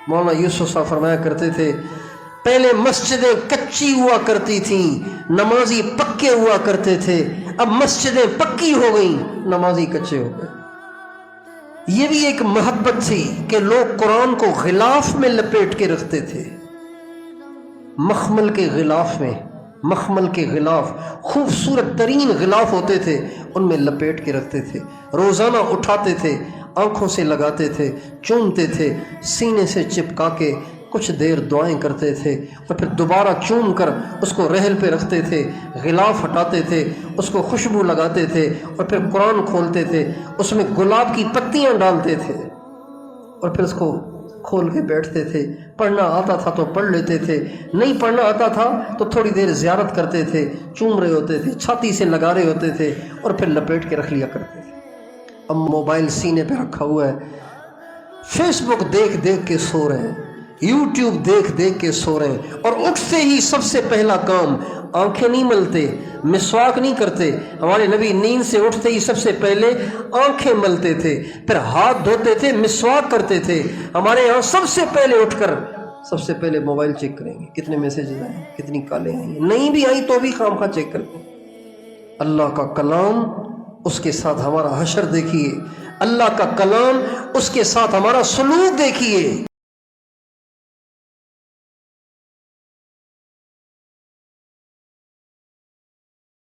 مولانا یوسف صاحب فرمایا کرتے تھے پہلے مسجدیں کچی ہوا کرتی تھیں، نمازی پکے ہوا کرتے تھے، اب مسجدیں پکی ہو گئیں، نمازی کچے ہو گئے۔ یہ بھی ایک محبت تھی کہ لوگ قرآن کو غلاف میں لپیٹ کے رکھتے تھے، مخمل کے غلاف میں، مخمل کے غلاف خوبصورت ترین غلاف ہوتے تھے، ان میں لپیٹ کے رکھتے تھے، روزانہ اٹھاتے تھے، آنکھوں سے لگاتے تھے، چومتے تھے، سینے سے چپکا کے کچھ دیر دعائیں کرتے تھے، اور پھر دوبارہ چوم کر اس کو رحل پہ رکھتے تھے، غلاف ہٹاتے تھے، اس کو خوشبو لگاتے تھے، اور پھر قرآن کھولتے تھے، اس میں گلاب کی پتیاں ڈالتے تھے، اور پھر اس کو کھول کے بیٹھتے تھے۔ پڑھنا آتا تھا تو پڑھ لیتے تھے، نہیں پڑھنا آتا تھا تو تھوڑی دیر زیارت کرتے تھے، چوم رہے ہوتے تھے، چھاتی سے لگا رہے ہوتے تھے، اور پھر لپیٹ کے رکھ لیا کرتے تھے۔ اب موبائل سینے پہ رکھا ہوا ہے، فیس بک دیکھ دیکھ کے سو رہے ہیں، یوٹیوب دیکھ دیکھ کے سو رہے ہیں، اور اٹھتے ہی سب سے پہلا کام آنکھیں نہیں ملتے، مسواک نہیں کرتے۔ ہمارے نبی نیند سے اٹھتے ہی سب سے پہلے آنکھیں ملتے تھے، پھر ہاتھ دھوتے تھے، مسواک کرتے تھے۔ ہمارے یہاں سب سے پہلے اٹھ کر سب سے پہلے موبائل چیک کریں گے، کتنے میسیجز آئے، کتنی کالیں آئی، نہیں بھی آئی تو بھی خام خواہ چیک کریں گے۔ اللہ کا کلام، اس کے ساتھ ہمارا حشر دیکھیے، اللہ کا کلام، اس کے ساتھ ہمارا سلوک دیکھیے۔